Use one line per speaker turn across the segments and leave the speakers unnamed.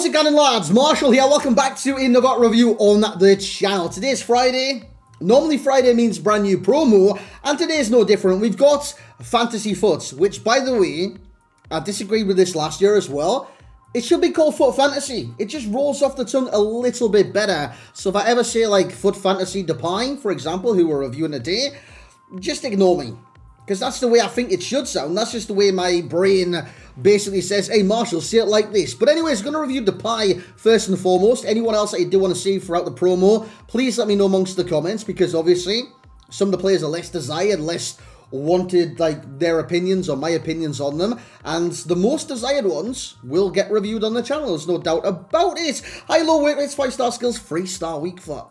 How's it going, lads? Marshall here. Welcome back to another review on the channel. Today's Friday. Normally Friday means brand new promo, and today's no different. We've got Fantasy FUT, which, by the way, I disagreed with this last year as well. It should be called FUT Fantasy. It just rolls off the tongue a little bit better. So if I ever say like FUT Fantasy DEPAY, for example, who we're reviewing today, just ignore me. Because that's the way I think it should sound. That's just the way my brain basically says, hey, Marshall, say it like this. But anyways, going to review DEPAY first and foremost. Anyone else that you do want to see throughout the promo, please let me know amongst the comments. Because obviously, some of the players are less desired, less wanted, like their opinions or my opinions on them. And the most desired ones will get reviewed on the channel. There's no doubt about it. High, low, weight rates, 5-star skills, 3-star weak foot.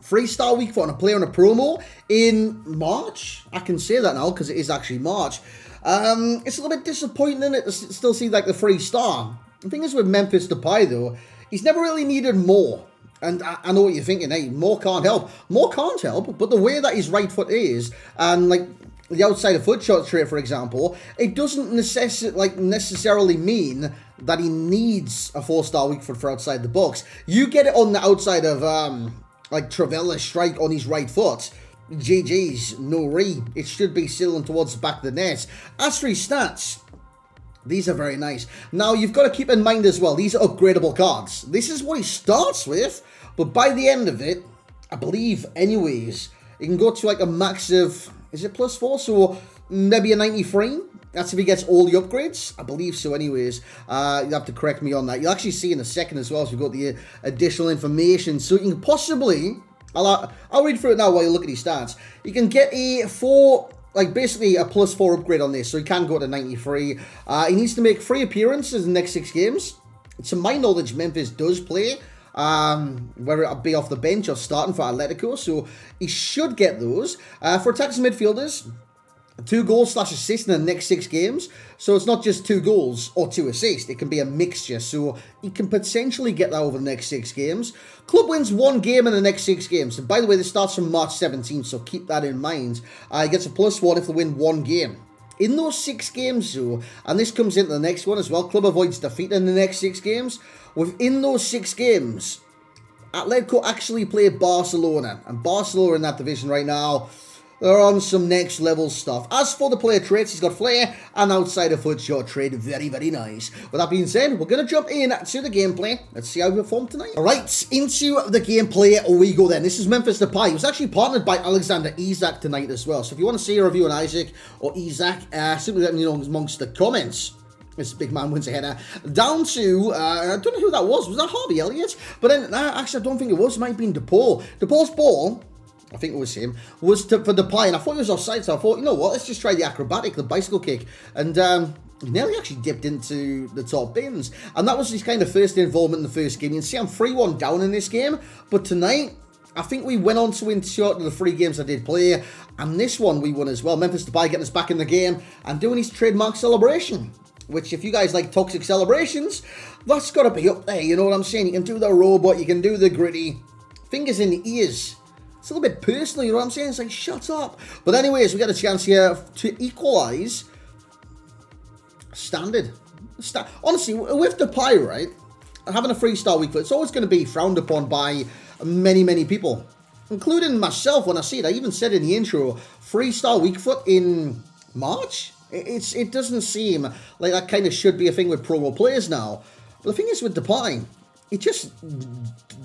3-star week for a player on a promo in March. I can say that now because it is actually March. It's a little bit disappointing, isn't it, to still see like the 3-star. The thing is with Memphis Depay though, he's never really needed more. And I know what you're thinking, hey, more can't help. More can't help, but the way that his right foot is, and like the outside of foot shot trait, for example, it doesn't necessarily mean that he needs a 4-star weak foot for outside the box. You get it on the outside of like Travella's strike on his right foot. GG's, no re. It should be sailing towards the back of the net. As for his stats, these are very nice. Now, you've got to keep in mind as well, these are upgradable cards. This is what he starts with, but by the end of it, I believe, anyways, it can go to like a max of, is it +4? So maybe a 93? That's if he gets all the upgrades. I believe so anyways. You'll have to correct me on that. You'll actually see in a second as well, so we've got the additional information. So you can possibly, I'll read through it now while you look at his stats. You can get a basically a +4 upgrade on this, so he can go to 93. He needs to make 3 appearances in the next 6 games. To my knowledge, Memphis does play, whether it be off the bench or starting for Atletico, so he should get those. For attacks and midfielders, 2 goals / assists in the next 6 games. So it's not just 2 goals or 2 assists. It can be a mixture. So he can potentially get that over the next 6 games. Club wins 1 game in the next 6 games. And by the way, this starts from March 17th, so keep that in mind. He gets a +1 if they win 1 game. In those 6 games, though, and this comes into the next one as well, club avoids defeat in the next 6 games. Within those 6 games, Atletico actually play Barcelona. And Barcelona in that division right now, they're on some next level stuff. As for the player traits, he's got flair and outside of foot shot trade. Very, very nice. With that being said, we're going to jump in to the gameplay. Let's see how we perform tonight. Alright, into the gameplay we go then. This is Memphis Depay. He was actually partnered by Alexander Isak tonight as well. So if you want to see a review on Isaac or Isak, simply let me know amongst the comments. This big man wins a header. Down to, I don't know who that was. Was that Harvey Elliott? But then, actually, I don't think it was. It might have been DePaul. DePaul's ball, I think it was him, was for Depay, and I thought he was offside, so I thought, you know what, let's just try the acrobatic, the bicycle kick, and he nearly actually dipped into the top bins, and that was his kind of first involvement in the first game. You can see I'm 3-1 down in this game, but tonight, I think we went on to win 2 out of the 3 games I did play, and this one we won as well. Memphis Depay getting us back in the game, and doing his trademark celebration, which if you guys like toxic celebrations, that's got to be up there, you know what I'm saying? You can do the robot, you can do the gritty, fingers in the ears. It's a little bit personal, you know what I'm saying? It's like, shut up. But anyways, we got a chance here to equalise standard. Honestly, with Depay, right, having a 3-star weak foot, it's always going to be frowned upon by many, many people, including myself when I see it. I even said in the intro, 3-star weak foot in March? It doesn't seem like that kind of should be a thing with promo players now. But the thing is with Depay, it just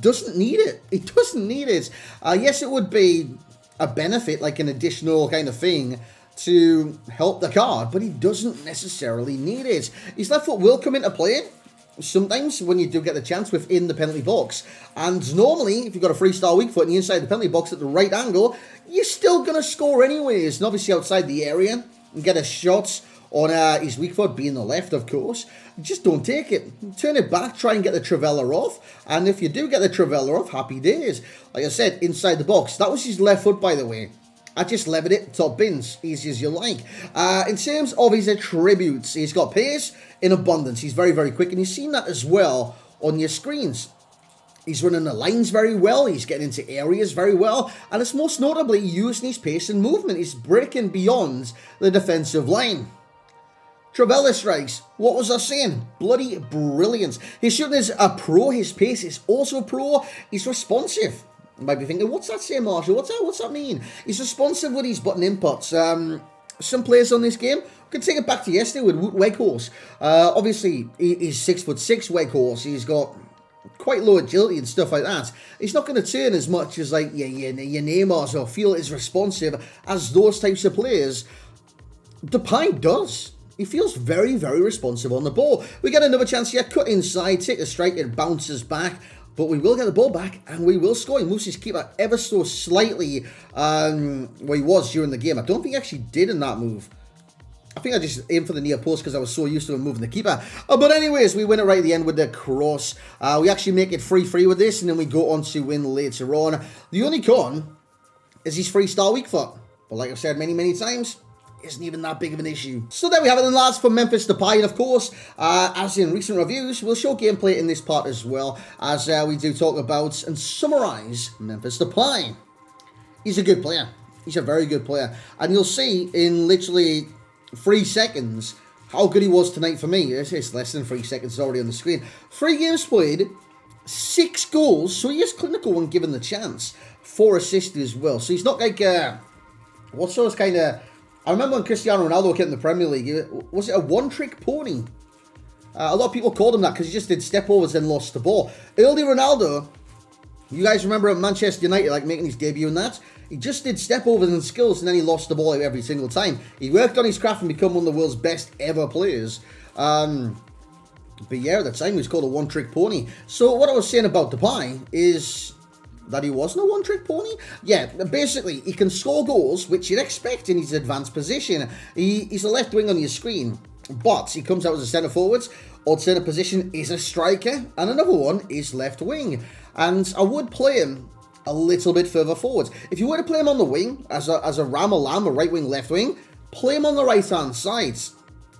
doesn't need it. It doesn't need it. Yes, it would be a benefit, like an additional kind of thing to help the card, but he doesn't necessarily need it. His left foot will come into play sometimes when you do get the chance within the penalty box. And normally, if you've got a 3-star weak foot and you're inside the penalty box at the right angle, you're still going to score anyways. And obviously outside the area and get a shot on his weak foot, being the left, of course. Just don't take it. Turn it back, try and get the Travella off. And if you do get the Travella off, happy days. Like I said, inside the box. That was his left foot, by the way. I just levered it, top bins, easy as you like. In terms of his attributes, he's got pace in abundance. He's very, very quick, and you've seen that as well on your screens. He's running the lines very well, he's getting into areas very well, and it's most notably using his pace and movement. He's breaking beyond the defensive line. Travella strikes. What was I saying? Bloody brilliant. His shooting is a pro. His pace is also pro. He's responsive. You might be thinking, what's that say, Marshall? What's that mean? He's responsive with his button inputs. Some players on this game, we can take it back to yesterday with Woot Weghorst. Obviously, he's 6'6" Weghorst. He's got quite low agility and stuff like that. He's not going to turn as much as like your Neymars or feel as responsive as those types of players. Depay does. He feels very, very responsive on the ball. We get another chance here. Cut inside, take a strike, it bounces back. But we will get the ball back and we will score. He moves his keeper ever so slightly where he was during the game. I don't think he actually did in that move. I think I just aimed for the near post because I was so used to him moving the keeper. But anyways, we win it right at the end with the cross. We actually make it 3-3 with this and then we go on to win later on. The only con is his 3-star weak foot. But like I've said many, many times, isn't even that big of an issue. So there we have it then, lads, for Memphis Depay. And of course, as in recent reviews, we'll show gameplay in this part as well, as we do talk about and summarise Memphis Depay. He's a good player. He's a very good player. And you'll see in literally 3 seconds how good he was tonight for me. It's less than 3 seconds, it's already on the screen. 3 games played, 6 goals, so he is clinical when given the chance. 4 assists as well. So he's not like, what sort of kind of... I remember when Cristiano Ronaldo came in the Premier League, was it a one-trick pony? A lot of people called him that because he just did step-overs and lost the ball. Early Ronaldo, you guys remember at Manchester United, like making his debut and that? He just did step-overs and skills and then he lost the ball every single time. He worked on his craft and become one of the world's best ever players. But yeah, at the time he was called a one-trick pony. So what I was saying about Depay is... that he wasn't a one-trick pony? Yeah, basically, he can score goals, which you'd expect in his advanced position. He's a left wing on your screen, but he comes out as a centre-forward. Alternate position is a striker, and another one is left wing. And I would play him a little bit further forward. If you were to play him on the wing, as a ram or lamb, a right wing, left wing, play him on the right-hand side.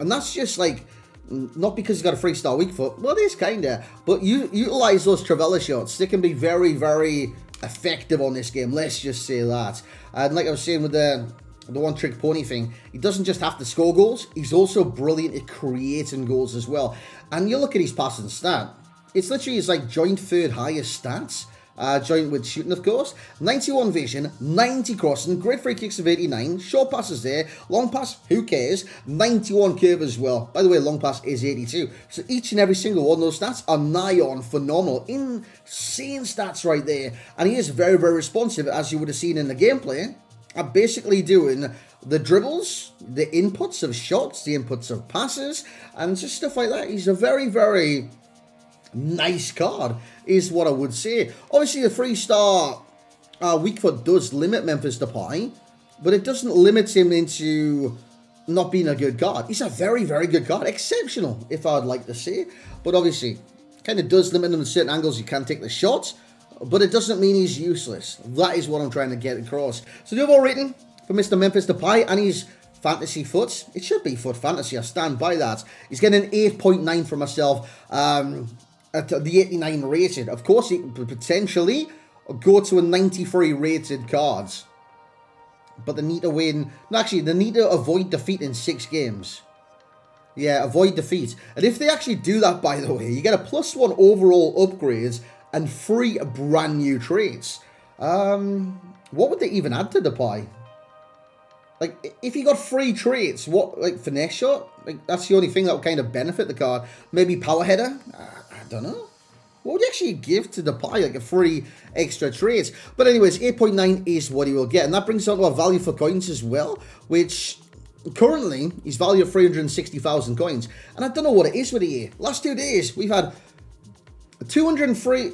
And that's just like... not because he's got a 3-star weak foot, well, it is kinda, but you utilize those Travella shots. They can be very, very effective on this game, let's just say that. And like I was saying with the one-trick pony thing, he doesn't just have to score goals, he's also brilliant at creating goals as well. And you look at his passing stat, it's literally his like joint third highest stats. Joint with shooting, of course. 91 vision, 90 crossing, great free kicks of 89, short passes there, long pass, who cares, 91 curve as well. By the way, long pass is 82. So each and every single one of those stats are nigh on phenomenal. Insane stats right there. And he is very, very responsive, as you would have seen in the gameplay, at basically doing the dribbles, the inputs of shots, the inputs of passes, and just stuff like that. He's a very, very... nice card, is what I would say. Obviously, the 3-star weak foot does limit Memphis Depay, but it doesn't limit him into not being a good card. He's a very, very good card. Exceptional, if I'd like to say. But obviously, kind of does limit him in certain angles. You can take the shot, but it doesn't mean he's useless. That is what I'm trying to get across. So the overall rating for Mr. Memphis Depay and his fantasy foot, it should be foot fantasy, I stand by that. He's getting an 8.9 for myself. At the 89 rated. Of course, he could potentially go to a 93 rated cards. But they need to win... no, actually, they need to avoid defeat in 6 games. Yeah, avoid defeat. And if they actually do that, by the way, you get a +1 overall upgrade and 3 brand new traits. What would they even add to Depay? Like, if he got 3 traits, what, like, finesse shot? Like, that's the only thing that would kind of benefit the card. Maybe power header? I don't know. What would you actually give to Depay, like a 3 extra traits? But anyways, 8.9 is what he will get. And that brings on to our value for coins as well, which currently is value of 360,000 coins. And I don't know what it is with the year. Last 2 days, we've had 203...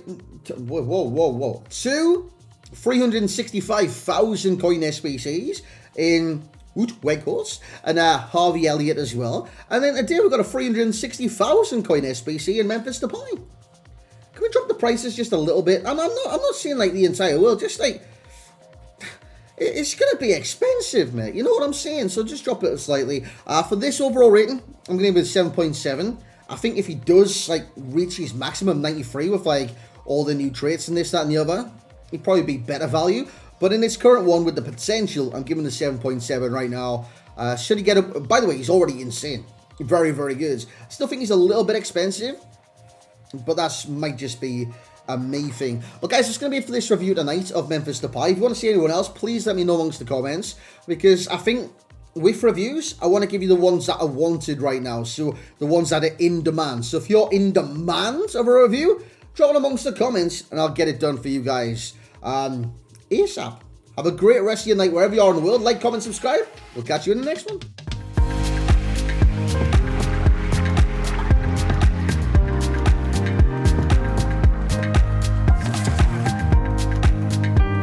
two 365,000 coin SBCs in Woot Weghorst and Harvey Elliott as well. And then today we've got a 360,000 coin SBC in Memphis Depay. Can we drop the prices just a little bit? And I'm not saying like the entire world, just like it's gonna be expensive, mate. You know what I'm saying? So just drop it slightly. For this overall rating, I'm gonna give it 7.7. I think if he does like reach his maximum 93 with like all the new traits and this, that, and the other, he'd probably be better value. But in this current one with the potential, I'm giving the 7.7 right now. Should he get up? By the way, he's already insane. Very, very good. Still think he's a little bit expensive, but that might just be a me thing. But guys, it's going to be it for this review tonight of Memphis Depay. If you want to see anyone else, please let me know amongst the comments, because I think with reviews, I want to give you the ones that are wanted right now. So the ones that are in demand. So if you're in demand of a review, drop it amongst the comments and I'll get it done for you guys ASAP. Have a great rest of your night wherever you are in the world. Like, comment, subscribe. We'll catch you in the next one.